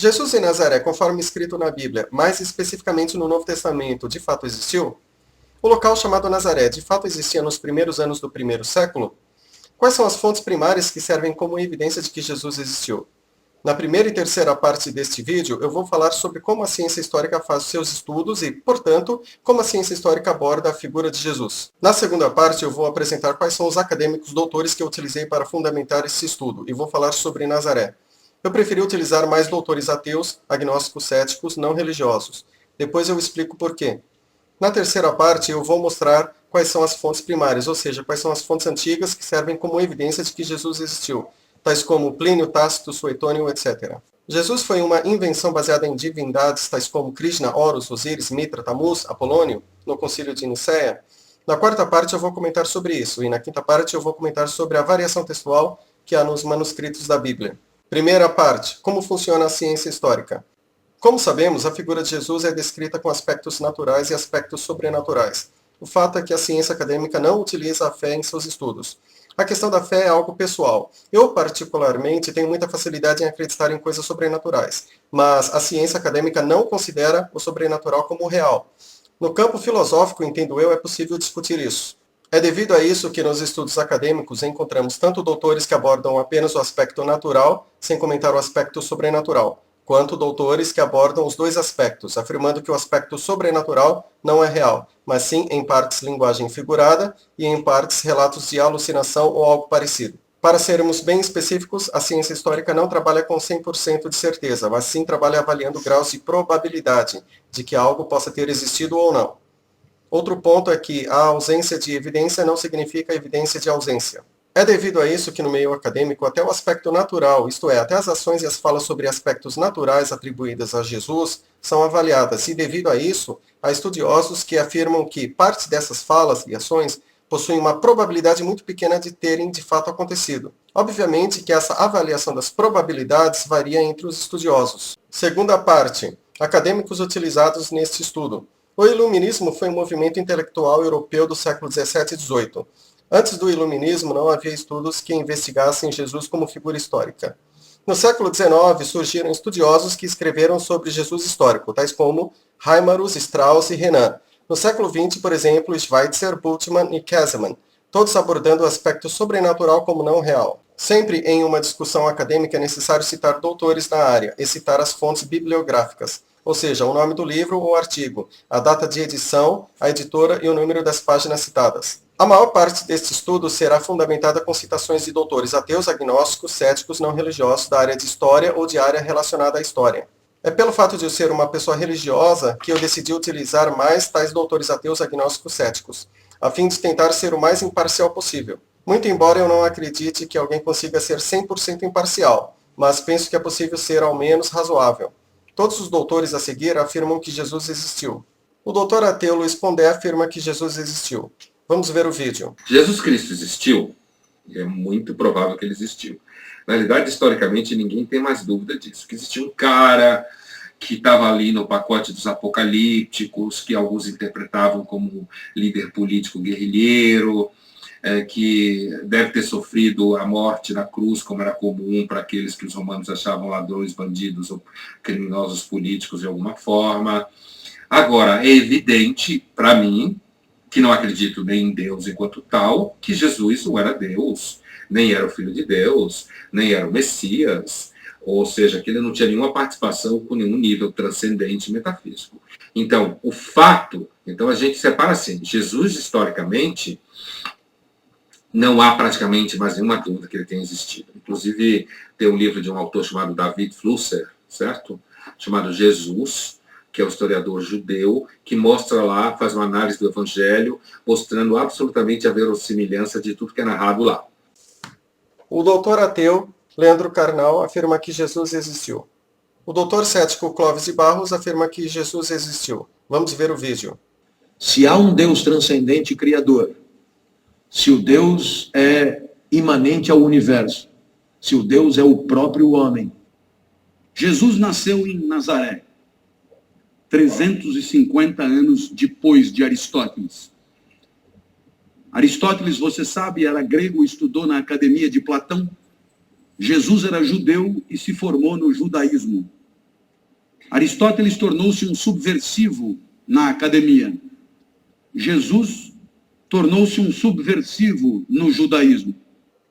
Jesus em Nazaré, conforme escrito na Bíblia, mais especificamente no Novo Testamento, de fato existiu? O local chamado Nazaré de fato existia nos primeiros anos do primeiro século? Quais são as fontes primárias que servem como evidência de que Jesus existiu? Na primeira e terceira parte deste vídeo, eu vou falar sobre como a ciência histórica faz os seus estudos e, portanto, como a ciência histórica aborda a figura de Jesus. Na segunda parte, eu vou apresentar quais são os acadêmicos doutores que eu utilizei para fundamentar esse estudo, e vou falar sobre Nazaré. Eu preferi utilizar mais doutores ateus, agnósticos, céticos, não religiosos. Depois eu explico por quê. Na terceira parte, eu vou mostrar quais são as fontes primárias, ou seja, quais são as fontes antigas que servem como evidência de que Jesus existiu, tais como Plínio, Tácito, Suetônio, etc. Jesus foi uma invenção baseada em divindades tais como Krishna, Horus, Osíris, Mitra, Tamuz, Apolônio, no Concílio de Nicéia. Na quarta parte eu vou comentar sobre isso, e na quinta parte eu vou comentar sobre a variação textual que há nos manuscritos da Bíblia. Primeira parte, como funciona a ciência histórica. Como sabemos, a figura de Jesus é descrita com aspectos naturais e aspectos sobrenaturais. O fato é que a ciência acadêmica não utiliza a fé em seus estudos. A questão da fé é algo pessoal. Eu, particularmente, tenho muita facilidade em acreditar em coisas sobrenaturais, mas a ciência acadêmica não considera o sobrenatural como real. No campo filosófico, entendo eu, é possível discutir isso. É devido a isso que nos estudos acadêmicos encontramos tanto doutores que abordam apenas o aspecto natural, sem comentar o aspecto sobrenatural, quanto doutores que abordam os dois aspectos, afirmando que o aspecto sobrenatural não é real, mas sim em partes linguagem figurada e em partes relatos de alucinação ou algo parecido. Para sermos bem específicos, a ciência histórica não trabalha com 100% de certeza, mas sim trabalha avaliando graus de probabilidade de que algo possa ter existido ou não. Outro ponto é que a ausência de evidência não significa evidência de ausência. É devido a isso que no meio acadêmico até o aspecto natural, isto é, até as ações e as falas sobre aspectos naturais atribuídas a Jesus, são avaliadas, e devido a isso, há estudiosos que afirmam que parte dessas falas e ações possuem uma probabilidade muito pequena de terem de fato acontecido. Obviamente que essa avaliação das probabilidades varia entre os estudiosos. Segunda parte, acadêmicos utilizados neste estudo. O Iluminismo foi um movimento intelectual europeu do século XVII e XVIII. Antes do Iluminismo, não havia estudos que investigassem Jesus como figura histórica. No século XIX, surgiram estudiosos que escreveram sobre Jesus histórico, tais como Reimarus, Strauss e Renan. No século XX, por exemplo, Schweitzer, Bultmann e Käsemann, todos abordando o aspecto sobrenatural como não real. Sempre em uma discussão acadêmica é necessário citar doutores na área e citar as fontes bibliográficas, ou seja, o nome do livro ou artigo, a data de edição, a editora e o número das páginas citadas. A maior parte deste estudo será fundamentada com citações de doutores ateus, agnósticos, céticos, não religiosos da área de história ou de área relacionada à história. É pelo fato de eu ser uma pessoa religiosa que eu decidi utilizar mais tais doutores ateus, agnósticos, céticos, a fim de tentar ser o mais imparcial possível. Muito embora eu não acredite que alguém consiga ser 100% imparcial, mas penso que é possível ser ao menos razoável. Todos os doutores a seguir afirmam que Jesus existiu. O doutor ateu Luiz Pondé afirma que Jesus existiu. Vamos ver o vídeo. Jesus Cristo existiu? É muito provável que ele existiu. Na realidade, historicamente, ninguém tem mais dúvida disso. Que existia um cara que estava ali no pacote dos apocalípticos, que alguns interpretavam como líder político guerrilheiro, que deve ter sofrido a morte na cruz, como era comum para aqueles que os romanos achavam ladrões, bandidos ou criminosos políticos de alguma forma. Agora, é evidente para mim, que não acredito nem em Deus enquanto tal, que Jesus não era Deus, nem era o Filho de Deus, nem era o Messias, ou seja, que ele não tinha nenhuma participação com nenhum nível transcendente metafísico. Então, o fato, então a gente separa assim, Jesus historicamente, não há praticamente mais nenhuma dúvida que ele tenha existido. Inclusive, tem um livro de um autor chamado David Flusser, certo? Chamado Jesus, que é um historiador judeu, que mostra lá, faz uma análise do Evangelho, mostrando absolutamente a verossimilhança de tudo que é narrado lá. O doutor ateu Leandro Carnal afirma que Jesus existiu. O doutor cético Clóvis de Barros afirma que Jesus existiu. Vamos ver o vídeo. Se há um Deus transcendente e criador, se o Deus é imanente ao universo, se o Deus é o próprio homem. Jesus nasceu em Nazaré, 350 anos depois de Aristóteles. Aristóteles, você sabe, era grego, estudou na academia de Platão. Jesus era judeu e se formou no judaísmo. Aristóteles tornou-se um subversivo na academia. Jesus tornou-se um subversivo no judaísmo.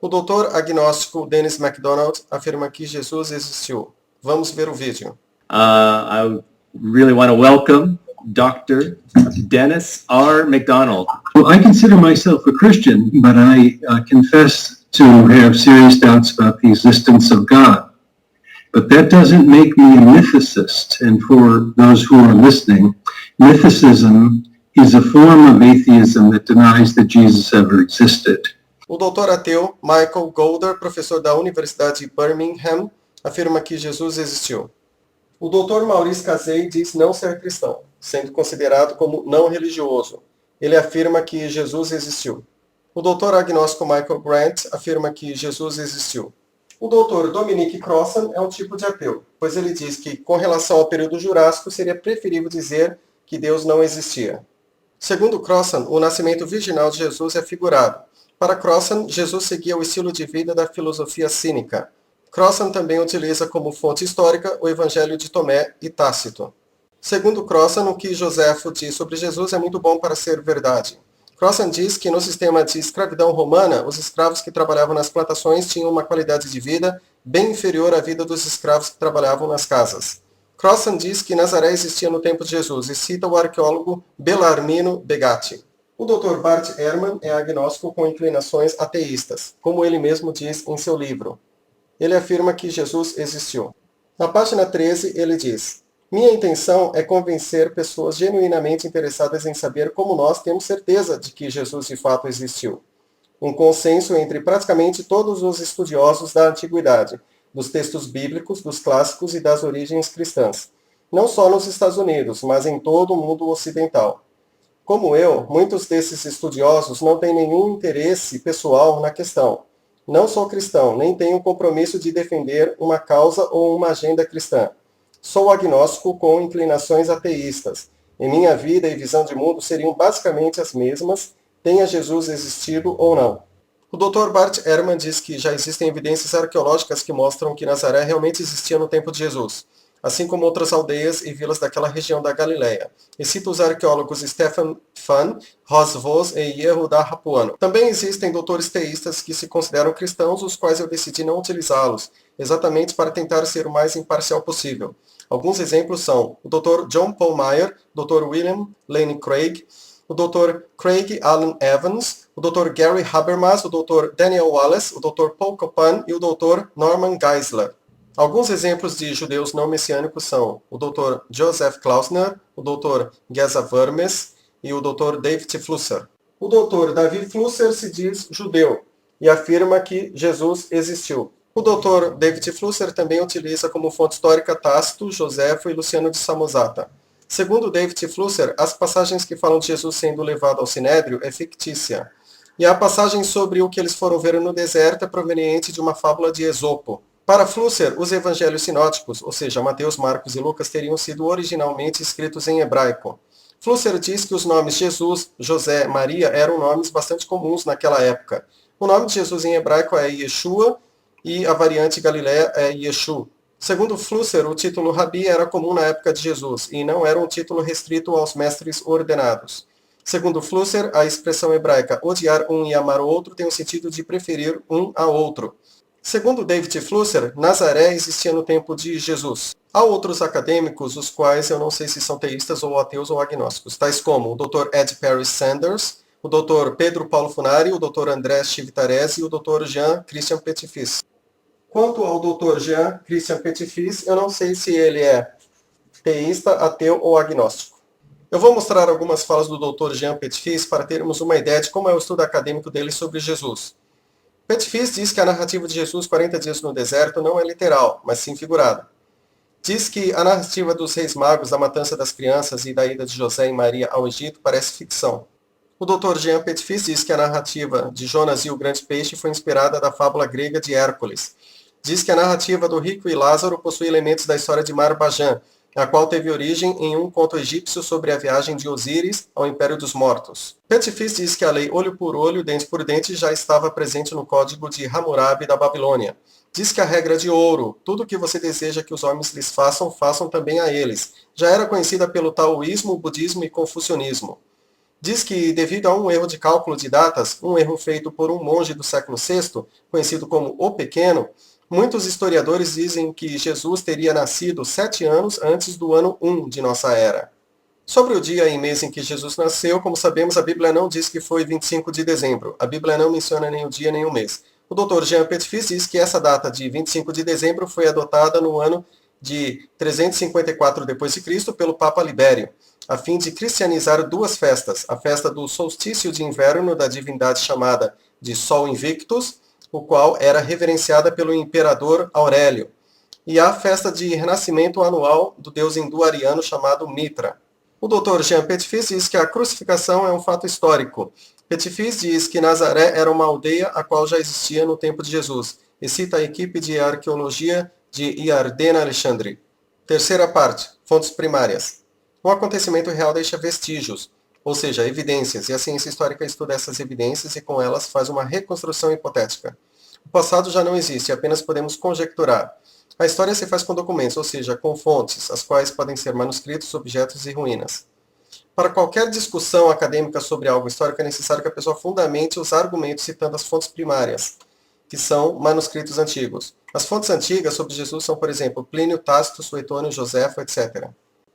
O doutor agnóstico Dennis MacDonald afirma que Jesus existiu. Vamos ver o vídeo. I really want to welcome Dr. Dennis R. MacDonald. Well, I consider myself a Christian, but I confess to have serious doubts about the existence of God. But that doesn't make me a mythicist. And for those who are listening, mythicism is a form of atheism that denies that Jesus ever existed. O doutor ateu Michael Golder, professor da Universidade de Birmingham, afirma que Jesus existiu. O doutor Maurice Casey diz não ser cristão, sendo considerado como não religioso. Ele afirma que Jesus existiu. O doutor agnóstico Michael Grant afirma que Jesus existiu. O doutor Dominic Crossan é um tipo de ateu, pois ele diz que, com relação ao período Jurássico, seria preferível dizer que Deus não existia. Segundo Crossan, o nascimento virginal de Jesus é figurado. Para Crossan, Jesus seguia o estilo de vida da filosofia cínica. Crossan também utiliza como fonte histórica o Evangelho de Tomé e Tácito. Segundo Crossan, o que Joséfo diz sobre Jesus é muito bom para ser verdade. Crossan diz que no sistema de escravidão romana, os escravos que trabalhavam nas plantações tinham uma qualidade de vida bem inferior à vida dos escravos que trabalhavam nas casas. Crossan diz que Nazaré existia no tempo de Jesus e cita o arqueólogo Bellarmino Begatti. O Dr. Bart Ehrman é agnóstico com inclinações ateístas, como ele mesmo diz em seu livro. Ele afirma que Jesus existiu. Na página 13, ele diz: minha intenção é convencer pessoas genuinamente interessadas em saber como nós temos certeza de que Jesus de fato existiu. Um consenso entre praticamente todos os estudiosos da antiguidade, dos textos bíblicos, dos clássicos e das origens cristãs. Não só nos Estados Unidos, mas em todo o mundo ocidental. Como eu, muitos desses estudiosos não têm nenhum interesse pessoal na questão. Não sou cristão, nem tenho o compromisso de defender uma causa ou uma agenda cristã. Sou agnóstico com inclinações ateístas. E minha vida e visão de mundo seriam basicamente as mesmas, tenha Jesus existido ou não. O Dr. Bart Ehrman diz que já existem evidências arqueológicas que mostram que Nazaré realmente existia no tempo de Jesus, assim como outras aldeias e vilas daquela região da Galileia. E cita os arqueólogos Stefan Pfann, Ross Vos e Yehuda Rapuano. Também existem doutores teístas que se consideram cristãos, os quais eu decidi não utilizá-los, exatamente para tentar ser o mais imparcial possível. Alguns exemplos são o Dr. John Paul Meyer, o Dr. William Lane Craig, o Dr. Craig Allen Evans, o Dr. Gary Habermas, o Dr. Daniel Wallace, o Dr. Paul Copan e o Dr. Norman Geisler. Alguns exemplos de judeus não messiânicos são o Dr. Joseph Klausner, o Dr. Geza Vermes e o Dr. David Flusser. O Dr. David Flusser se diz judeu e afirma que Jesus existiu. O Dr. David Flusser também utiliza como fonte histórica Tácito, Joséfo e Luciano de Samosata. Segundo David Flusser, as passagens que falam de Jesus sendo levado ao Sinédrio é fictícia. E a passagem sobre o que eles foram ver no deserto é proveniente de uma fábula de Esopo. Para Flusser, os evangelhos sinóticos, ou seja, Mateus, Marcos e Lucas, teriam sido originalmente escritos em hebraico. Flusser diz que os nomes Jesus, José, Maria eram nomes bastante comuns naquela época. O nome de Jesus em hebraico é Yeshua e a variante Galileia é Yeshu. Segundo Flusser, o título Rabi era comum na época de Jesus e não era um título restrito aos mestres ordenados. Segundo Flusser, a expressão hebraica odiar um e amar o outro tem o sentido de preferir um a outro. Segundo David Flusser, Nazaré existia no tempo de Jesus. Há outros acadêmicos, os quais eu não sei se são teístas ou ateus ou agnósticos, tais como o Dr. Ed Perry Sanders, o Dr. Pedro Paulo Funari, o Dr. André Chivitarese e o Dr. Jean Christian Petitfils. Quanto ao Dr. Jean Christian Petitfils, eu não sei se ele é teísta, ateu ou agnóstico. Eu vou mostrar algumas falas do Dr. Jean Petitfils para termos uma ideia de como é o estudo acadêmico dele sobre Jesus. Petitfils diz que a narrativa de Jesus 40 dias no deserto não é literal, mas sim figurada. Diz que a narrativa dos reis magos, da matança das crianças e da ida de José e Maria ao Egito parece ficção. O Dr. Jean Petitfils diz que a narrativa de Jonas e o grande peixe foi inspirada da fábula grega de Hércules. Diz que a narrativa do rico e Lázaro possui elementos da história de Marbajan, a qual teve origem em um conto egípcio sobre a viagem de Osíris ao Império dos Mortos. Petitfils diz que a lei olho por olho, dente por dente já estava presente no código de Hammurabi da Babilônia, Diz que a regra de ouro, tudo que você deseja que os homens lhes façam, façam também a eles, já era conhecida pelo taoísmo, budismo e confucionismo. Diz que, devido a um erro de cálculo de datas, um erro feito por um monge do século VI, conhecido como o Pequeno, muitos historiadores dizem que Jesus teria nascido 7 anos antes do ano 1 de nossa era. Sobre o dia e mês em que Jesus nasceu, como sabemos, a Bíblia não diz que foi 25 de dezembro. A Bíblia não menciona nem o dia nem o mês. O Dr. Jean Petitfils diz que essa data de 25 de dezembro foi adotada no ano de 354 d.C. pelo Papa Libério, a fim de cristianizar duas festas, a festa do solstício de inverno da divindade chamada de Sol Invictus, o qual era reverenciada pelo imperador Aurélio, e a festa de renascimento anual do deus hindu ariano chamado Mitra. O Dr. Jean Petitfils diz que a crucificação é um fato histórico. Petitfils diz que Nazaré era uma aldeia a qual já existia no tempo de Jesus, e cita a equipe de arqueologia de Iardena Alexandre. Terceira parte, fontes primárias. Um acontecimento real deixa vestígios, ou seja, evidências, e a ciência histórica estuda essas evidências e com elas faz uma reconstrução hipotética. O passado já não existe, apenas podemos conjecturar. A história se faz com documentos, ou seja, com fontes, as quais podem ser manuscritos, objetos e ruínas. Para qualquer discussão acadêmica sobre algo histórico, é necessário que a pessoa fundamente os argumentos citando as fontes primárias, que são manuscritos antigos. As fontes antigas sobre Jesus são, por exemplo, Plínio, Tácito, Suetônio, Joséfo, etc.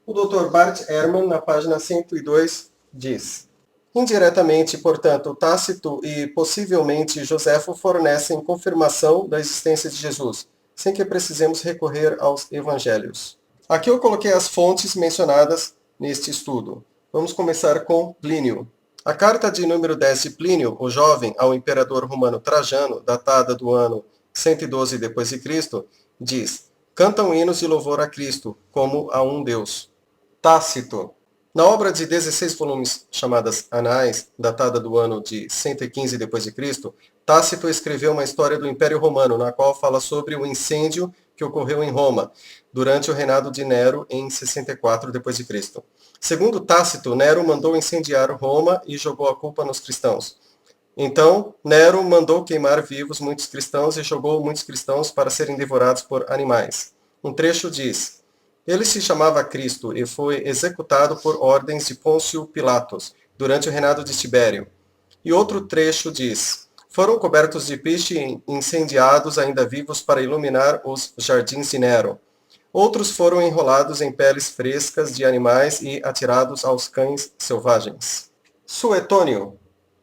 O Dr. Bart Ehrman, na página 102, diz: indiretamente, portanto, Tácito e possivelmente Joséfo fornecem confirmação da existência de Jesus, sem que precisemos recorrer aos evangelhos. Aqui eu coloquei as fontes mencionadas neste estudo. Vamos começar com Plínio. A carta de número 10 de Plínio, o jovem, ao imperador romano Trajano, datada do ano 112 d.C., diz: cantam hinos de louvor a Cristo, como a um Deus. Tácito. Na obra de 16 volumes chamadas Anais, datada do ano de 115 d.C., Tácito escreveu uma história do Império Romano, na qual fala sobre o incêndio que ocorreu em Roma, durante o reinado de Nero em 64 d.C. Segundo Tácito, Nero mandou incendiar Roma e jogou a culpa nos cristãos. Então, Nero mandou queimar vivos muitos cristãos e jogou muitos cristãos para serem devorados por animais. Um trecho diz: ele se chamava Cristo e foi executado por ordens de Pôncio Pilatos, durante o reinado de Tibério. E outro trecho diz: foram cobertos de piche e incendiados ainda vivos para iluminar os jardins de Nero. Outros foram enrolados em peles frescas de animais e atirados aos cães selvagens. Suetônio.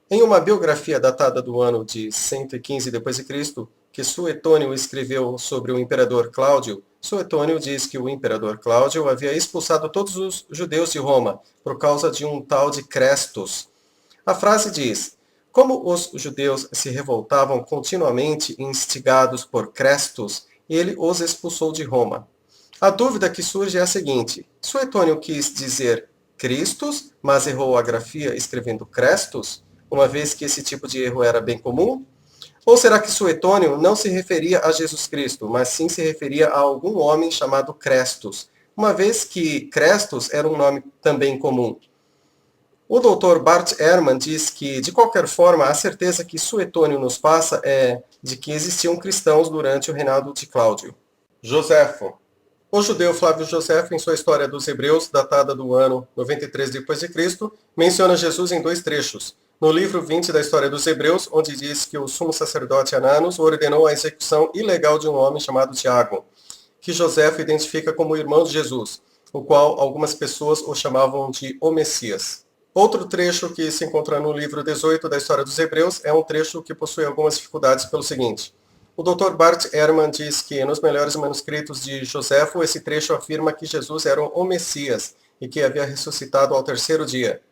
Em uma biografia datada do ano de 115 d.C., que Suetônio escreveu sobre o imperador Cláudio, Suetônio diz que o imperador Cláudio havia expulsado todos os judeus de Roma por causa de um tal de Crestus. A frase diz: como os judeus se revoltavam continuamente instigados por Crestus, ele os expulsou de Roma. A dúvida que surge é a seguinte: Suetônio quis dizer Christus, mas errou a grafia escrevendo Crestus, uma vez que esse tipo de erro era bem comum? Ou será que Suetônio não se referia a Jesus Cristo, mas sim se referia a algum homem chamado Crestus, uma vez que Crestus era um nome também comum? O Dr. Bart Ehrman diz que, de qualquer forma, a certeza que Suetônio nos passa é de que existiam cristãos durante o reinado de Cláudio. Joséfo. O judeu Flávio Joséfo, em sua História dos Hebreus, datada do ano 93 d.C., menciona Jesus em 2 trechos. No livro 20 da História dos Hebreus, onde diz que o sumo sacerdote Ananos ordenou a execução ilegal de um homem chamado Tiago, que Joséfo identifica como irmão de Jesus, o qual algumas pessoas o chamavam de o Messias. Outro trecho que se encontra no livro 18 da História dos Hebreus é um trecho que possui algumas dificuldades pelo seguinte: o Dr. Bart Ehrman diz que nos melhores manuscritos de Joséfo, esse trecho afirma que Jesus era o Messias e que havia ressuscitado ao 3º dia.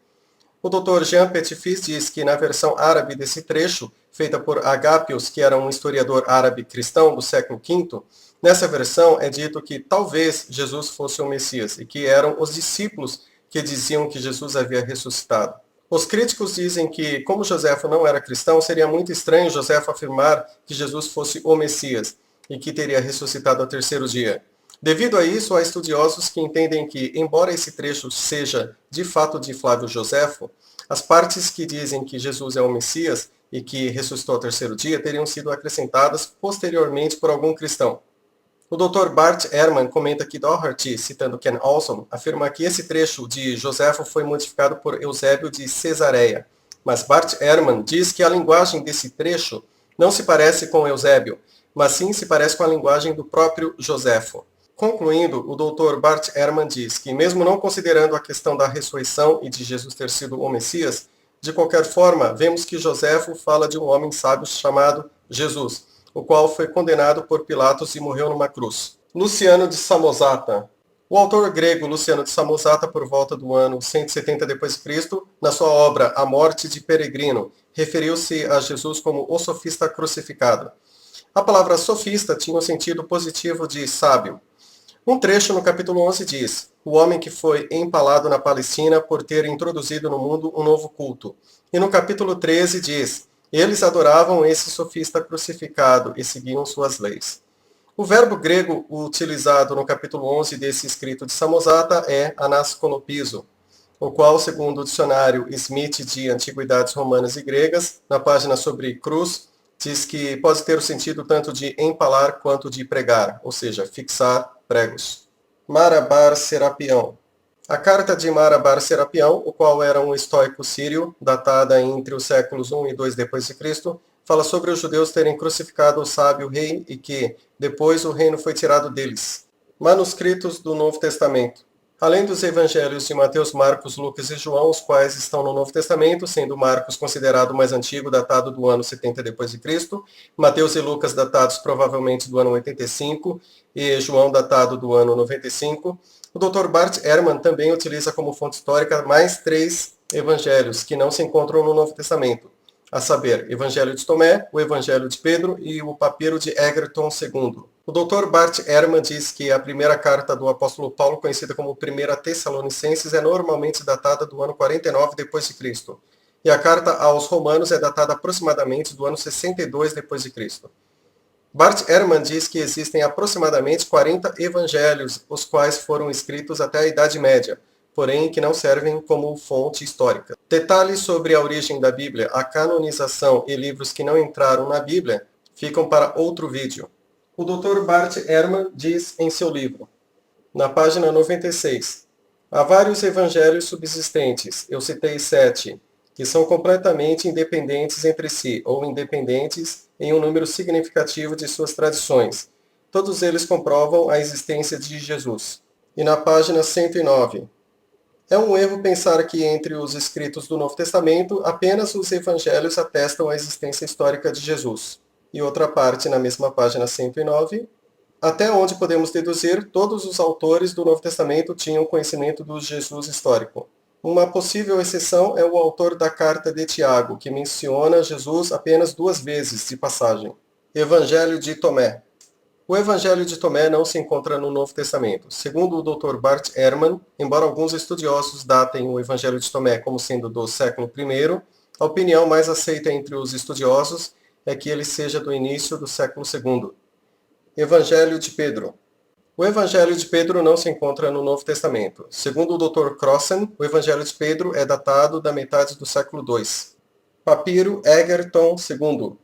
O Dr. Jean Petitfils diz que na versão árabe desse trecho, feita por Agapios, que era um historiador árabe cristão do século V, nessa versão é dito que talvez Jesus fosse o Messias e que eram os discípulos que diziam que Jesus havia ressuscitado. Os críticos dizem que, como Joséfo não era cristão, seria muito estranho Joséfo afirmar que Jesus fosse o Messias e que teria ressuscitado ao 3º dia. Devido a isso, há estudiosos que entendem que, embora esse trecho seja de fato de Flávio Joséfo, as partes que dizem que Jesus é o Messias e que ressuscitou ao terceiro dia teriam sido acrescentadas posteriormente por algum cristão. O Dr. Bart Ehrman comenta que Doherty, citando Ken Olson, afirma que esse trecho de Joséfo foi modificado por Eusébio de Cesareia. Mas Bart Ehrman diz que a linguagem desse trecho não se parece com Eusébio, mas sim se parece com a linguagem do próprio Joséfo. Concluindo, o Dr. Bart Ehrman diz que, mesmo não considerando a questão da ressurreição e de Jesus ter sido o Messias, de qualquer forma, vemos que Joséfo fala de um homem sábio chamado Jesus, o qual foi condenado por Pilatos e morreu numa cruz. Luciano de Samosata. O autor grego Luciano de Samosata, por volta do ano 170 d.C., na sua obra A Morte de Peregrino, referiu-se a Jesus como o sofista crucificado. A palavra sofista tinha o sentido positivo de sábio. Um trecho no capítulo 11 diz: o homem que foi empalado na Palestina por ter introduzido no mundo um novo culto. E no capítulo 13 diz: eles adoravam esse sofista crucificado e seguiam suas leis. O verbo grego utilizado no capítulo 11 desse escrito de Samosata é anaskolopizo, o qual, segundo o dicionário Smith de Antiguidades Romanas e Gregas, na página sobre cruz, diz que pode ter o sentido tanto de empalar quanto de pregar, ou seja, fixar pregos. Mara bar Serapião. A carta de Mara bar Serapião, o qual era um estoico sírio, datada entre os séculos 1 e 2 d.C., fala sobre os judeus terem crucificado o sábio rei e que, depois, o reino foi tirado deles. Manuscritos do Novo Testamento. Além dos evangelhos de Mateus, Marcos, Lucas e João, os quais estão no Novo Testamento, sendo Marcos considerado o mais antigo, datado do ano 70 d.C., Mateus e Lucas datados provavelmente do ano 85 e João datado do ano 95, o Dr. Bart Ehrman também utiliza como fonte histórica mais 3 evangelhos que não se encontram no Novo Testamento, a saber, Evangelho de Tomé, o Evangelho de Pedro e o Papiro de Egerton II. O Dr. Bart Ehrman diz que a primeira carta do apóstolo Paulo, conhecida como 1 Tessalonicenses, é normalmente datada do ano 49 d.C., e a carta aos Romanos é datada aproximadamente do ano 62 d.C. Bart Ehrman diz que existem aproximadamente 40 evangelhos, os quais foram escritos até a Idade Média, porém que não servem como fonte histórica. Detalhes sobre a origem da Bíblia, a canonização e livros que não entraram na Bíblia ficam para outro vídeo. O Dr. Bart Ehrman diz em seu livro, na página 96, há vários evangelhos subsistentes, eu citei 7, que são completamente independentes entre si, ou independentes em um número significativo de suas tradições. Todos eles comprovam a existência de Jesus. E na página 109, é um erro pensar que entre os escritos do Novo Testamento, apenas os evangelhos atestam a existência histórica de Jesus. E outra parte, na mesma página 109, até onde podemos deduzir, todos os autores do Novo Testamento tinham conhecimento do Jesus histórico. Uma possível exceção é o autor da carta de Tiago, que menciona Jesus apenas 2 vezes, de passagem. Evangelho de Tomé. O Evangelho de Tomé não se encontra no Novo Testamento. Segundo o Dr. Bart Ehrman, embora alguns estudiosos datem o Evangelho de Tomé como sendo do século I, a opinião mais aceita entre os estudiosos é que ele seja do início do século II. Evangelho de Pedro. O Evangelho de Pedro não se encontra no Novo Testamento. Segundo o Dr. Crossen, o Evangelho de Pedro é datado da metade do século II. Papiro Egerton II.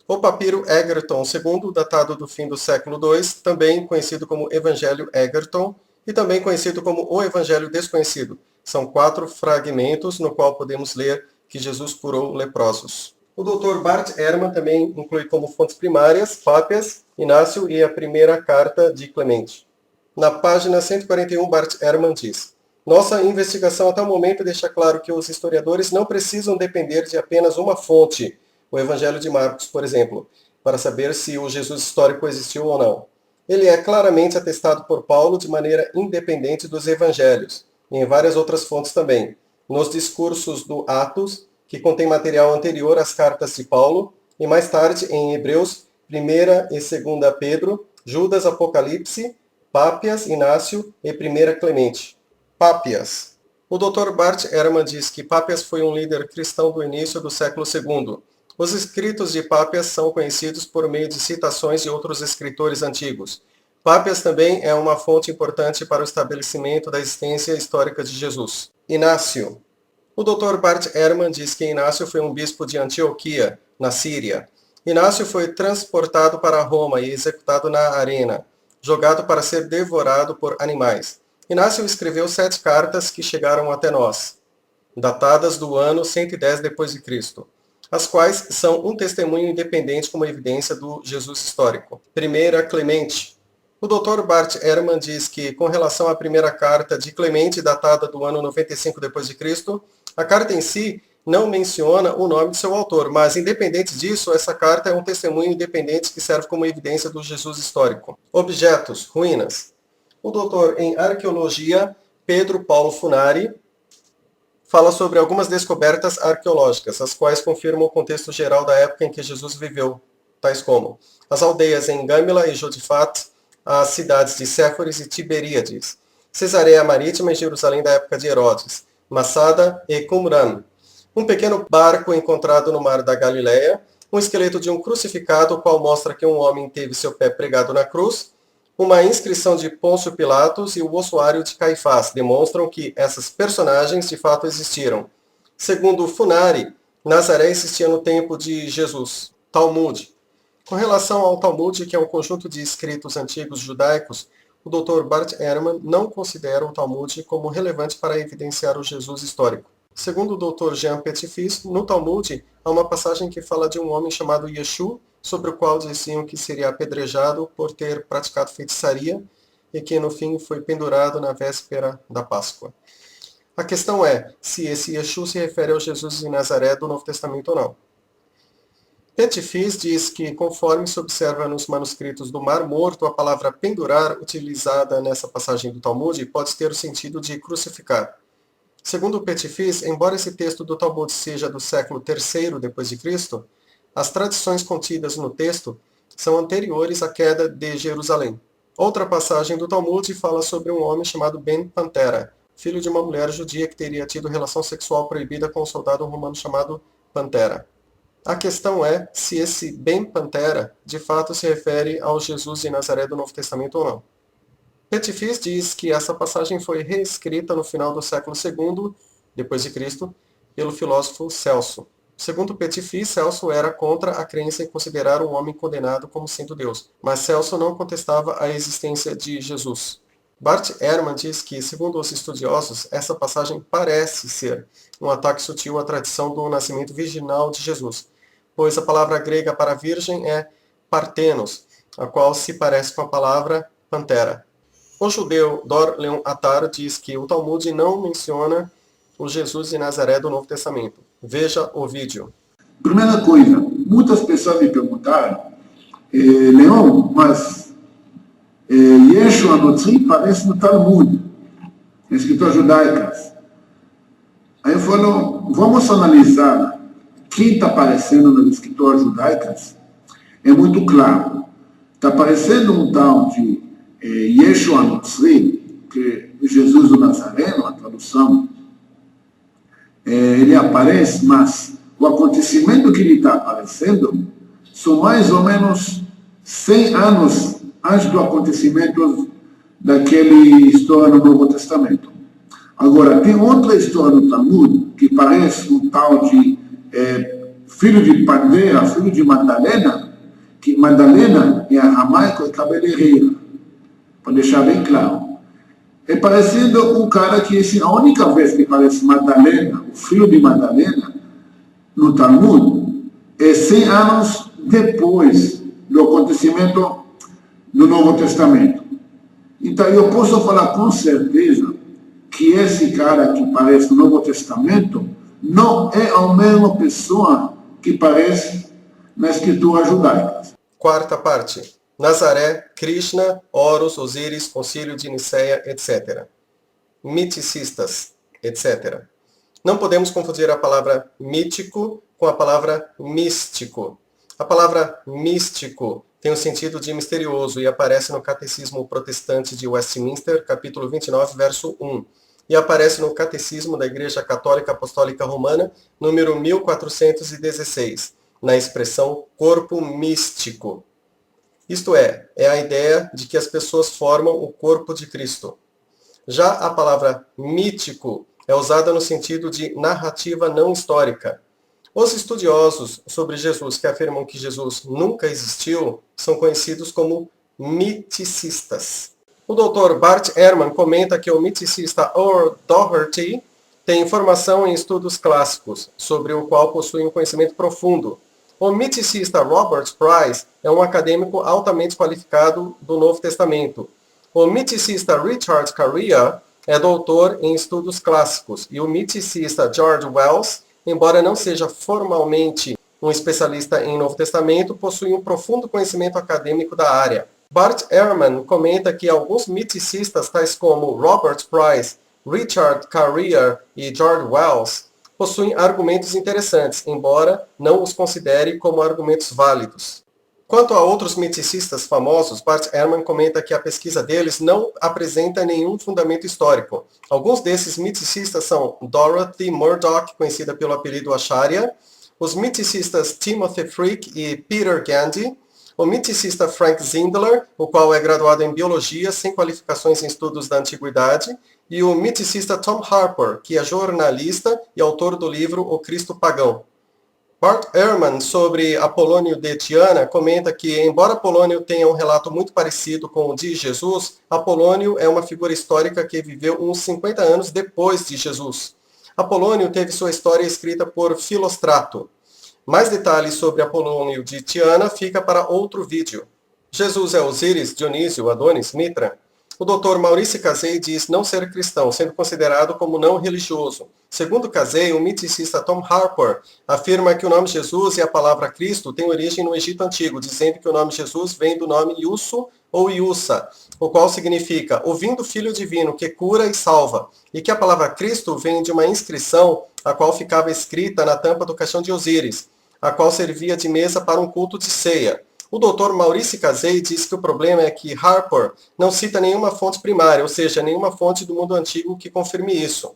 O Papiro Egerton II, datado do fim do século II, também conhecido como Evangelho Egerton, e também conhecido como o Evangelho Desconhecido. São 4 fragmentos no qual podemos ler que Jesus curou leprosos. O Dr. Bart Ehrman também inclui como fontes primárias Pápias, Inácio e a primeira carta de Clemente. Na página 141, Bart Ehrman diz: nossa investigação até o momento deixa claro que os historiadores não precisam depender de apenas uma fonte, o Evangelho de Marcos, por exemplo, para saber se o Jesus histórico existiu ou não. Ele é claramente atestado por Paulo de maneira independente dos evangelhos, e em várias outras fontes também. Nos discursos do Atos, que contém material anterior às cartas de Paulo, e mais tarde em Hebreus, 1 e 2 Pedro, Judas, Apocalipse, Pápias, Inácio e 1 Clemente. Pápias. O Dr. Bart Ehrman diz que Pápias foi um líder cristão do início do século II. Os escritos de Pápias são conhecidos por meio de citações de outros escritores antigos. Pápias também é uma fonte importante para o estabelecimento da existência histórica de Jesus. Inácio. O Dr. Bart Ehrman diz que Inácio foi um bispo de Antioquia, na Síria. Inácio foi transportado para Roma e executado na arena, jogado para ser devorado por animais. Inácio escreveu 7 cartas que chegaram até nós, datadas do ano 110 d.C., as quais são um testemunho independente como evidência do Jesus histórico. Primeira Clemente. O Dr. Bart Ehrman diz que, com relação à primeira carta de Clemente, datada do ano 95 d.C., a carta em si não menciona o nome de seu autor, mas, independente disso, essa carta é um testemunho independente que serve como evidência do Jesus histórico. Objetos, ruínas. O doutor em arqueologia, Pedro Paulo Funari, fala sobre algumas descobertas arqueológicas, as quais confirmam o contexto geral da época em que Jesus viveu, tais como as aldeias em Gâmila e Jodifat, as cidades de Séforis e Tiberíades, Cesareia Marítima e Jerusalém da época de Herodes, Massada e Qumran, um pequeno barco encontrado no mar da Galileia, um esqueleto de um crucificado, o qual mostra que um homem teve seu pé pregado na cruz, uma inscrição de Pôncio Pilatos e o ossuário de Caifás demonstram que essas personagens de fato existiram. Segundo Funari, Nazaré existia no tempo de Jesus. Talmud. Com relação ao Talmud, que é um conjunto de escritos antigos judaicos, o Dr. Bart Ehrman não considera o Talmud como relevante para evidenciar o Jesus histórico. Segundo o Dr. Jean Petit-Fils, no Talmud há uma passagem que fala de um homem chamado Yeshu, sobre o qual diziam que seria apedrejado por ter praticado feitiçaria e que no fim foi pendurado na véspera da Páscoa. A questão é se esse Yeshu se refere ao Jesus de Nazaré do Novo Testamento ou não. Petit-Fils diz que, conforme se observa nos manuscritos do Mar Morto, a palavra pendurar, utilizada nessa passagem do Talmud, pode ter o sentido de crucificar. Segundo Petit-Fils, embora esse texto do Talmud seja do século III d.C., as tradições contidas no texto são anteriores à queda de Jerusalém. Outra passagem do Talmud fala sobre um homem chamado Ben Pantera, filho de uma mulher judia que teria tido relação sexual proibida com um soldado romano chamado Pantera. A questão é se esse Ben Pantera de fato se refere ao Jesus de Nazaré do Novo Testamento ou não. Petit-Fils diz que essa passagem foi reescrita no final do século II d.C. pelo filósofo Celso. Segundo Petit-Fils, Celso era contra a crença em considerar um homem condenado como sendo Deus, mas Celso não contestava a existência de Jesus. Bart Ehrman diz que, segundo os estudiosos, essa passagem parece ser um ataque sutil à tradição do nascimento virginal de Jesus, pois a palavra grega para virgem é partenos, a qual se parece com a palavra pantera. O judeu Dor Leon Attar diz que o Talmud não menciona o Jesus de Nazaré do Novo Testamento. Veja o vídeo. Primeira coisa, muitas pessoas me perguntaram, Leon, mas Yeshua Notri parece no Talmud, em escrituras judaicas. Aí eu falo, vamos analisar quem está aparecendo nas escrituras judaicas. É muito claro. Está aparecendo um tal de Yeshua Notri, que é Jesus do Nazareno, a tradução. Ele aparece, mas o acontecimento que ele está aparecendo são mais ou menos 100 anos antes do acontecimento daquele história no Novo Testamento. Agora, tem outra história no Talmud que parece um tal de filho de Pandeira, filho de Madalena, que Madalena em aramaico é cabeleireira, para deixar bem claro. É parecendo um cara que, assim, a única vez que parece Madalena, o filho de Madalena, no Talmud, é 100 anos depois do acontecimento do Novo Testamento. Então, eu posso falar com certeza que esse cara que parece no Novo Testamento não é a mesma pessoa que parece na escritura judaica. Quarta parte. Nazaré, Krishna, Horus, Osíris, Concílio de Niceia, etc. Miticistas, etc. Não podemos confundir a palavra mítico com a palavra místico. A palavra místico tem o sentido de misterioso e aparece no Catecismo Protestante de Westminster, capítulo 29, verso 1, e aparece no Catecismo da Igreja Católica Apostólica Romana, número 1416, na expressão corpo místico. Isto é a ideia de que as pessoas formam o corpo de Cristo. Já a palavra mítico é usada no sentido de narrativa não histórica. Os estudiosos sobre Jesus que afirmam que Jesus nunca existiu são conhecidos como miticistas. O Dr. Bart Ehrman comenta que o miticista Earl Doherty tem formação em estudos clássicos, sobre o qual possui um conhecimento profundo. O miticista Robert Price é um acadêmico altamente qualificado do Novo Testamento. O miticista Richard Carrier é doutor em estudos clássicos, e o miticista George Wells, embora não seja formalmente um especialista em Novo Testamento, possui um profundo conhecimento acadêmico da área. Bart Ehrman comenta que alguns miticistas, tais como Robert Price, Richard Carrier e George Wells, possuem argumentos interessantes, embora não os considere como argumentos válidos. Quanto a outros miticistas famosos, Bart Ehrman comenta que a pesquisa deles não apresenta nenhum fundamento histórico. Alguns desses miticistas são Dorothy Murdock, conhecida pelo apelido Acharya, os miticistas Timothy Freke e Peter Gandy, o miticista Frank Zindler, o qual é graduado em biologia sem qualificações em estudos da antiguidade, e o miticista Tom Harper, que é jornalista e autor do livro O Cristo Pagão. Bart Ehrman, sobre Apolônio de Tiana, comenta que, embora Apolônio tenha um relato muito parecido com o de Jesus, Apolônio é uma figura histórica que viveu uns 50 anos depois de Jesus. Apolônio teve sua história escrita por Filostrato. Mais detalhes sobre Apolônio de Tiana fica para outro vídeo. Jesus é Osíris, Dionísio, Adonis, Mitra? O Dr. Maurice Casey diz não ser cristão, sendo considerado como não religioso. Segundo Casey, o miticista Tom Harper afirma que o nome Jesus e a palavra Cristo têm origem no Egito Antigo, dizendo que o nome Jesus vem do nome Yusu ou Iussa, o qual significa o vindo Filho Divino que cura e salva, e que a palavra Cristo vem de uma inscrição a qual ficava escrita na tampa do caixão de Osíris, a qual servia de mesa para um culto de ceia. O Dr. Maurice Casey diz que o problema é que Harper não cita nenhuma fonte primária, ou seja, nenhuma fonte do mundo antigo que confirme isso.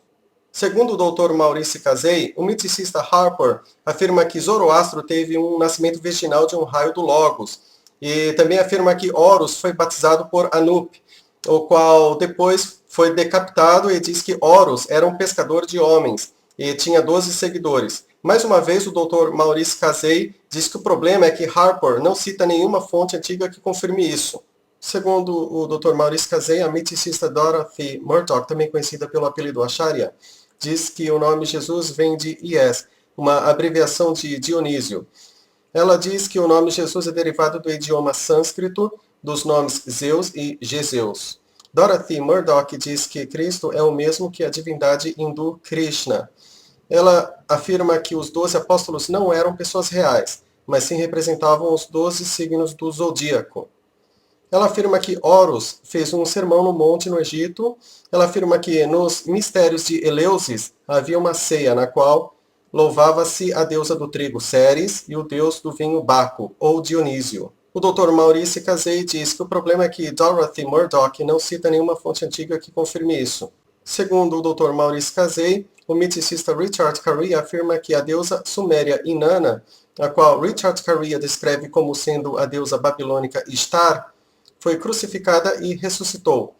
Segundo o Dr. Maurice Casey, o miticista Harper afirma que Zoroastro teve um nascimento virginal de um raio do Logos, e também afirma que Horus foi batizado por Anup, o qual depois foi decapitado, e diz que Horus era um pescador de homens e tinha 12 seguidores. Mais uma vez, o Dr. Maurice Casey diz que o problema é que Harper não cita nenhuma fonte antiga que confirme isso. Segundo o Dr. Maurice Casey, a miticista Dorothy Murdock, também conhecida pelo apelido Acharya, diz que o nome Jesus vem de Ies, uma abreviação de Dionísio. Ela diz que o nome Jesus é derivado do idioma sânscrito, dos nomes Zeus e Gezeus. Dorothy Murdock diz que Cristo é o mesmo que a divindade hindu Krishna. Ela afirma que os 12 apóstolos não eram pessoas reais, mas sim representavam os 12 signos do zodíaco. Ela afirma que Horus fez um sermão no monte no Egito. Ela afirma que nos mistérios de Eleusis havia uma ceia na qual louvava-se a deusa do trigo Ceres e o deus do vinho Baco, ou Dionísio. O Dr. Maurice Casey diz que o problema é que Dorothy Murdock não cita nenhuma fonte antiga que confirme isso. Segundo o Dr. Maurice Casey, o miticista Richard Carrier afirma que a deusa suméria Inanna, a qual Richard Carrier descreve como sendo a deusa babilônica Ishtar, foi crucificada e ressuscitou.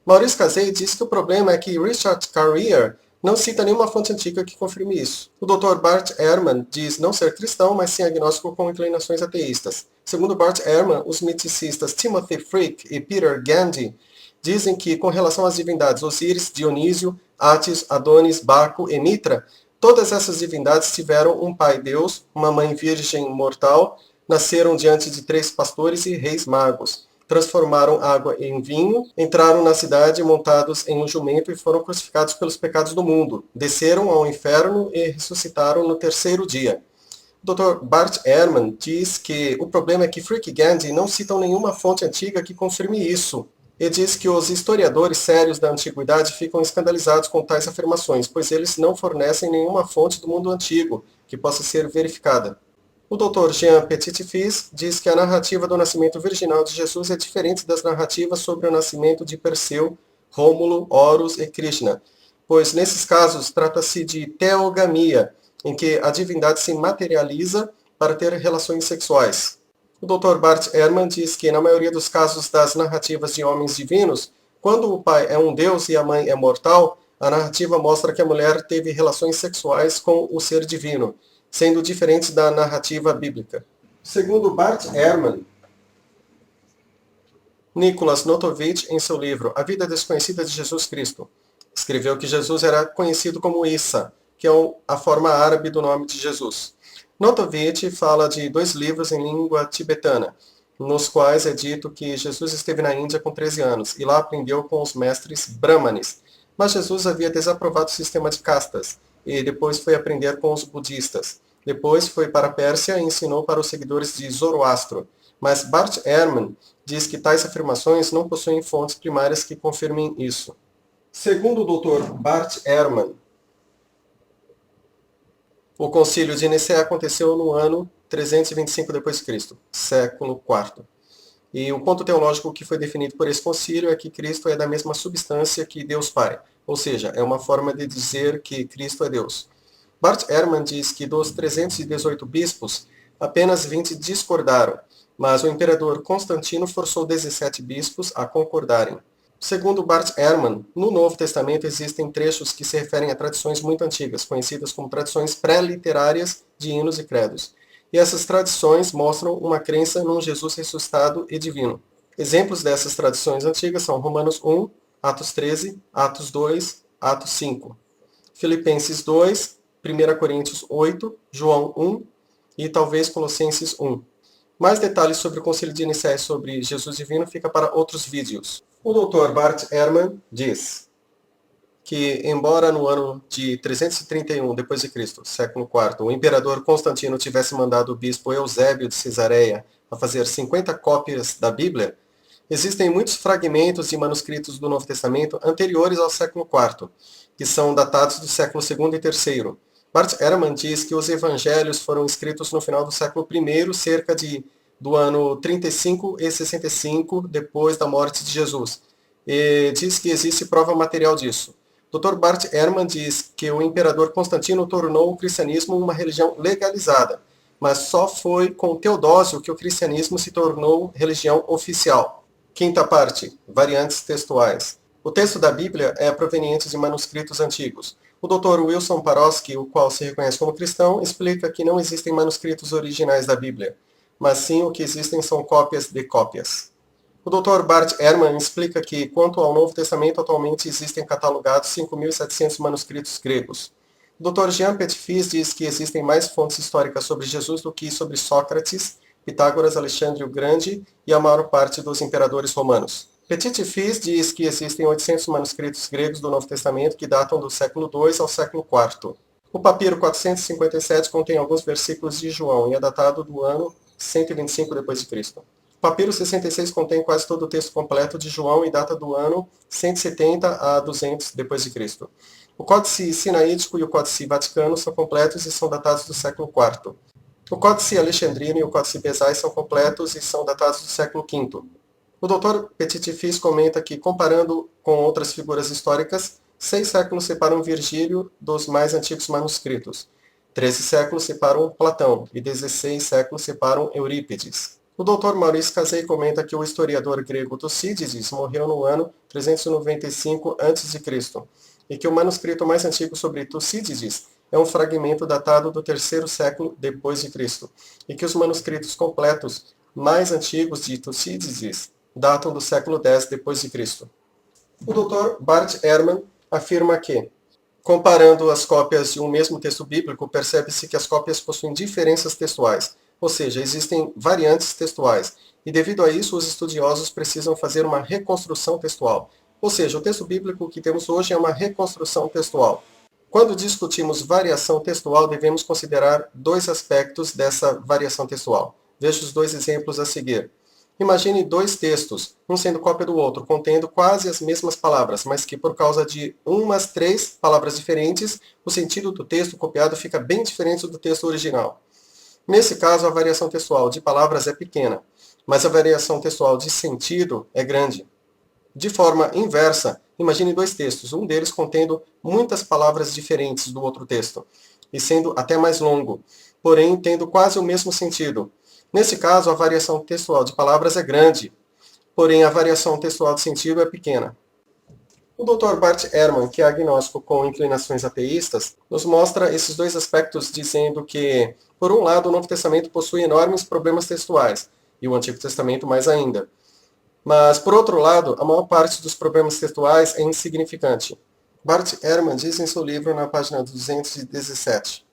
Maurice Casey diz que o problema é que Richard Carrier não cita nenhuma fonte antiga que confirme isso. O Dr. Bart Ehrman diz não ser cristão, mas sim agnóstico com inclinações ateístas. Segundo Bart Ehrman, os miticistas Timothy Freke e Peter Gandy dizem que, com relação às divindades Osíris, Dionísio, Átis, Adonis, Baco e Mitra, todas essas divindades tiveram um pai Deus, uma mãe virgem mortal, nasceram diante de 3 pastores e reis magos, transformaram água em vinho, entraram na cidade montados em um jumento e foram crucificados pelos pecados do mundo, desceram ao inferno e ressuscitaram no 3º dia. O Dr. Bart Ehrman diz que o problema é que Freke e Gandy não citam nenhuma fonte antiga que confirme isso. E diz que os historiadores sérios da antiguidade ficam escandalizados com tais afirmações, pois eles não fornecem nenhuma fonte do mundo antigo que possa ser verificada. O Dr. Jean Petit-Fils diz que a narrativa do nascimento virginal de Jesus é diferente das narrativas sobre o nascimento de Perseu, Rômulo, Horus e Krishna, pois nesses casos trata-se de teogamia, em que a divindade se materializa para ter relações sexuais. O Dr. Bart Ehrman diz que, na maioria dos casos das narrativas de homens divinos, quando o pai é um deus e a mãe é mortal, a narrativa mostra que a mulher teve relações sexuais com o ser divino. sendo diferentes da narrativa bíblica. Segundo Bart Ehrman, Nicholas Notovitch, em seu livro A Vida Desconhecida de Jesus Cristo, escreveu que Jesus era conhecido como Issa, que é a forma árabe do nome de Jesus. Notovitch fala de 2 livros em língua tibetana, nos quais é dito que Jesus esteve na Índia com 13 anos e lá aprendeu com os mestres brahmanes, mas Jesus havia desaprovado o sistema de castas e depois foi aprender com os budistas. Depois foi para a Pérsia e ensinou para os seguidores de Zoroastro. Mas Bart Ehrman diz que tais afirmações não possuem fontes primárias que confirmem isso. Segundo o Dr. Bart Ehrman, o concílio de Nicéia aconteceu no ano 325 d.C., século IV. E o ponto teológico que foi definido por esse concílio é que Cristo é da mesma substância que Deus Pai, ou seja, é uma forma de dizer que Cristo é Deus. Bart Ehrman diz que dos 318 bispos, apenas 20 discordaram, mas o imperador Constantino forçou 17 bispos a concordarem. Segundo Bart Ehrman, no Novo Testamento existem trechos que se referem a tradições muito antigas, conhecidas como tradições pré-literárias de hinos e credos. E essas tradições mostram uma crença num Jesus ressuscitado e divino. Exemplos dessas tradições antigas são Romanos 1, Atos 13, Atos 2, Atos 5, Filipenses 2, 1 Coríntios 8, João 1 e talvez Colossenses 1. Mais detalhes sobre o Concílio de Nicéia e sobre Jesus divino fica para outros vídeos. O Dr. Bart Ehrman diz que, embora no ano de 331 d.C., século IV, o imperador Constantino tivesse mandado o bispo Eusébio de Cesareia a fazer 50 cópias da Bíblia, existem muitos fragmentos de manuscritos do Novo Testamento anteriores ao século IV, que são datados do século II e III. Bart Ehrman diz que os evangelhos foram escritos no final do século I, cerca do ano 35 e 65, depois da morte de Jesus. E diz que existe prova material disso. Dr. Bart Ehrman diz que o imperador Constantino tornou o cristianismo uma religião legalizada, mas só foi com Teodósio que o cristianismo se tornou religião oficial. Quinta parte, variantes textuais. O texto da Bíblia é proveniente de manuscritos antigos. O Dr. Wilson Paroski, o qual se reconhece como cristão, explica que não existem manuscritos originais da Bíblia, mas sim o que existem são cópias de cópias. O Dr. Bart Ehrman explica que, quanto ao Novo Testamento, atualmente existem catalogados 5.700 manuscritos gregos. O Dr. Jean Petit-Fils diz que existem mais fontes históricas sobre Jesus do que sobre Sócrates, Pitágoras, Alexandre o Grande e a maior parte dos imperadores romanos. Petit-Fils diz que existem 800 manuscritos gregos do Novo Testamento que datam do século II ao século IV. O papiro 457 contém alguns versículos de João e é datado do ano 125 d.C. O papiro 66 contém quase todo o texto completo de João e data do ano 170 a 200 d.C. O Códice Sinaítico e o Códice Vaticano são completos e são datados do século IV. O Códice Alexandrino e o Códice Besais são completos e são datados do século V. O Dr. Petit-Fils comenta que, comparando com outras figuras históricas, 6 séculos separam Virgílio dos mais antigos manuscritos, 13 séculos separam Platão e 16 séculos separam Eurípides. O Dr. Maurice Casey comenta que o historiador grego Tucídides morreu no ano 395 a.C. e que o manuscrito mais antigo sobre Tucídides é um fragmento datado do 3º século depois de Cristo, e que os manuscritos completos mais antigos de Tucídides datam do século X depois de Cristo. O Dr. Bart Ehrman afirma que, comparando as cópias de um mesmo texto bíblico, percebe-se que as cópias possuem diferenças textuais, ou seja, existem variantes textuais, e devido a isso os estudiosos precisam fazer uma reconstrução textual. Ou seja, o texto bíblico que temos hoje é uma reconstrução textual. Quando discutimos variação textual, devemos considerar 2 aspectos dessa variação textual. Veja os 2 exemplos a seguir. Imagine 2 textos, um sendo cópia do outro, contendo quase as mesmas palavras, mas que por causa de umas 3 palavras diferentes, o sentido do texto copiado fica bem diferente do texto original. Nesse caso, a variação textual de palavras é pequena, mas a variação textual de sentido é grande. De forma inversa, imagine 2 textos, um deles contendo muitas palavras diferentes do outro texto, e sendo até mais longo, porém tendo quase o mesmo sentido. Nesse caso, a variação textual de palavras é grande, porém a variação textual de sentido é pequena. O Dr. Bart Ehrman, que é agnóstico com inclinações ateístas, nos mostra esses dois aspectos dizendo que, por um lado, o Novo Testamento possui enormes problemas textuais, e o Antigo Testamento mais ainda. Mas, por outro lado, a maior parte dos problemas textuais é insignificante. Bart Ehrman diz em seu livro na página 217.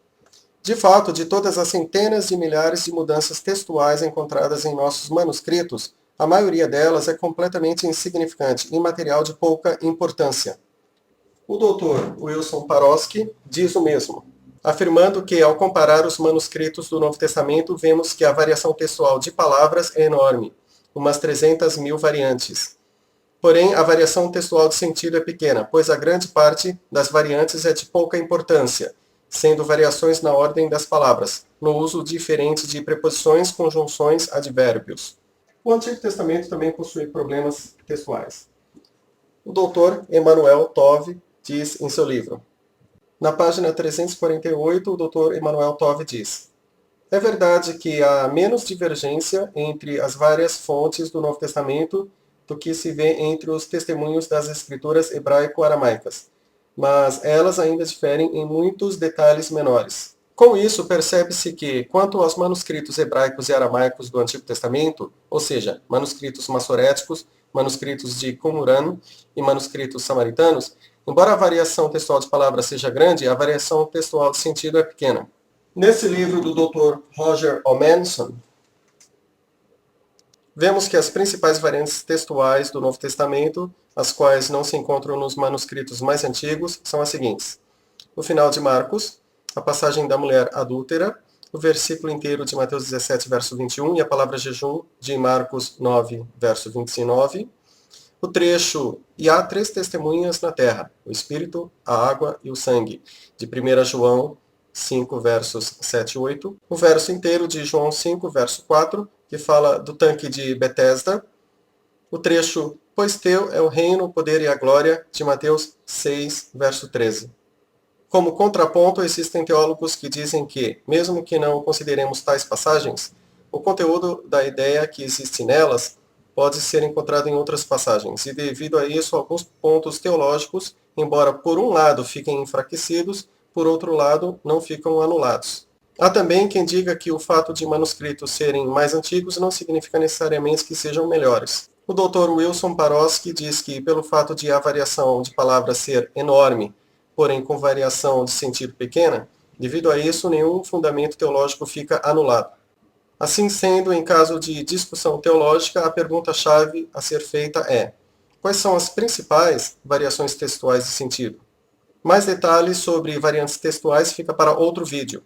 De fato, de todas as centenas de milhares de mudanças textuais encontradas em nossos manuscritos, a maioria delas é completamente insignificante, imaterial de pouca importância. O Dr. Wilson Parosky diz o mesmo, afirmando que, ao comparar os manuscritos do Novo Testamento, vemos que a variação textual de palavras é enorme, umas 300.000 variantes. Porém, a variação textual de sentido é pequena, pois a grande parte das variantes é de pouca importância, sendo variações na ordem das palavras, no uso diferente de preposições, conjunções, advérbios. O Antigo Testamento também possui problemas textuais. O Dr. Emanuel Tove diz em seu livro. Na página 348, o Dr. Emanuel Tove diz: é verdade que há menos divergência entre as várias fontes do Novo Testamento do que se vê entre os testemunhos das escrituras hebraico-aramaicas, mas elas ainda diferem em muitos detalhes menores. Com isso, percebe-se que, quanto aos manuscritos hebraicos e aramaicos do Antigo Testamento, ou seja, manuscritos massoréticos, manuscritos de Qumran e manuscritos samaritanos, embora a variação textual de palavras seja grande, a variação textual de sentido é pequena. Nesse livro do Dr. Roger O. Manson, vemos que as principais variantes textuais do Novo Testamento, as quais não se encontram nos manuscritos mais antigos, são as seguintes. No final de Marcos, a passagem da mulher adúltera, o versículo inteiro de Mateus 17, verso 21, e a palavra jejum de Marcos 9, verso 29. O trecho, e há 3 testemunhas na terra, o Espírito, a água e o sangue, de 1 João 5, versos 7 e 8. O verso inteiro de João 5, verso 4, que fala do tanque de Betesda. O trecho, pois teu é o reino, o poder e a glória, de Mateus 6, verso 13. Como contraponto, existem teólogos que dizem que, mesmo que não consideremos tais passagens, o conteúdo da ideia que existe nelas pode ser encontrado em outras passagens, e devido a isso, alguns pontos teológicos, embora por um lado fiquem enfraquecidos, por outro lado não ficam anulados. Há também quem diga que o fato de manuscritos serem mais antigos não significa necessariamente que sejam melhores. O Dr. Wilson Parosky diz que, pelo fato de a variação de palavras ser enorme, porém com variação de sentido pequena, devido a isso, nenhum fundamento teológico fica anulado. Assim sendo, em caso de discussão teológica, a pergunta-chave a ser feita é: quais são as principais variações textuais de sentido? Mais detalhes sobre variantes textuais fica para outro vídeo.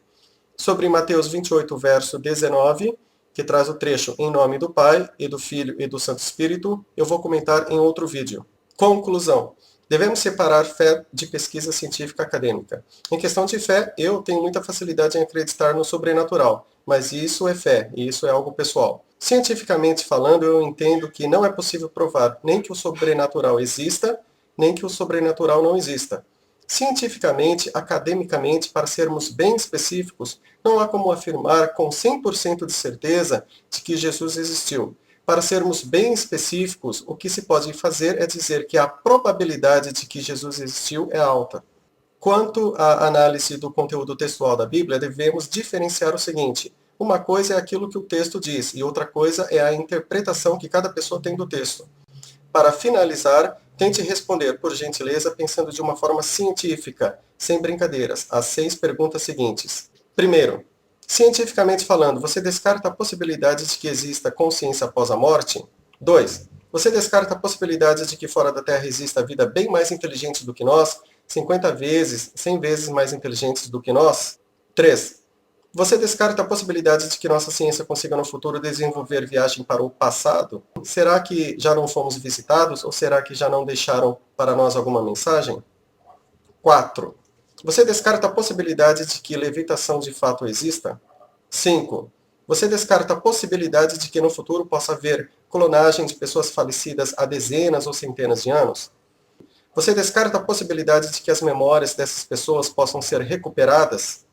Sobre Mateus 28, verso 19, que traz o trecho em nome do Pai, e do Filho e do Santo Espírito, eu vou comentar em outro vídeo. Conclusão. Devemos separar fé de pesquisa científica acadêmica. Em questão de fé, eu tenho muita facilidade em acreditar no sobrenatural, mas isso é fé, e isso é algo pessoal. Cientificamente falando, eu entendo que não é possível provar nem que o sobrenatural exista, nem que o sobrenatural não exista. Cientificamente, academicamente, para sermos bem específicos, não há como afirmar com 100% de certeza de que Jesus existiu. Para sermos bem específicos, o que se pode fazer é dizer que a probabilidade de que Jesus existiu é alta. Quanto à análise do conteúdo textual da Bíblia, devemos diferenciar o seguinte: uma coisa é aquilo que o texto diz, e outra coisa é a interpretação que cada pessoa tem do texto. Para finalizar, tente responder, por gentileza, pensando de uma forma científica, sem brincadeiras, as 6 perguntas seguintes. Primeiro, cientificamente falando, você descarta a possibilidade de que exista consciência após a morte? 2. Você descarta a possibilidade de que fora da Terra exista vida bem mais inteligente do que nós, 50 vezes, 100 vezes mais inteligentes do que nós? 3. Você descarta a possibilidade de que nossa ciência consiga no futuro desenvolver viagem para o passado? Será que já não fomos visitados ou será que já não deixaram para nós alguma mensagem? 4. Você descarta a possibilidade de que levitação de fato exista? 5. Você descarta a possibilidade de que no futuro possa haver clonagem de pessoas falecidas há dezenas ou centenas de anos? Você descarta a possibilidade de que as memórias dessas pessoas possam ser recuperadas?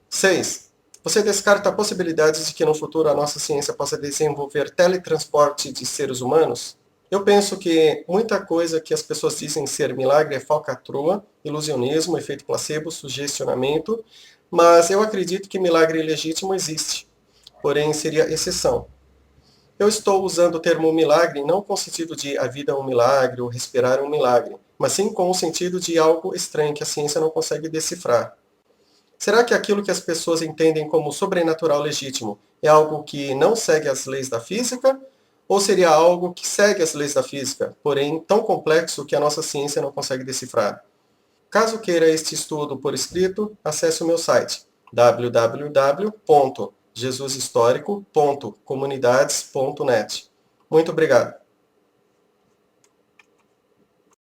6. Você descarta a possibilidade de que no futuro a nossa ciência possa desenvolver teletransporte de seres humanos? Eu penso que muita coisa que as pessoas dizem ser milagre é falcatrua, ilusionismo, efeito placebo, sugestionamento, mas eu acredito que milagre legítimo existe, porém seria exceção. Eu estou usando o termo milagre não com o sentido de a vida é um milagre ou respirar é um milagre, mas sim com o sentido de algo estranho que a ciência não consegue decifrar. Será que aquilo que as pessoas entendem como sobrenatural legítimo é algo que não segue as leis da física? Ou seria algo que segue as leis da física, porém tão complexo que a nossa ciência não consegue decifrar? Caso queira este estudo por escrito, acesse o meu site www.jesushistórico.comunidades.net. Muito obrigado.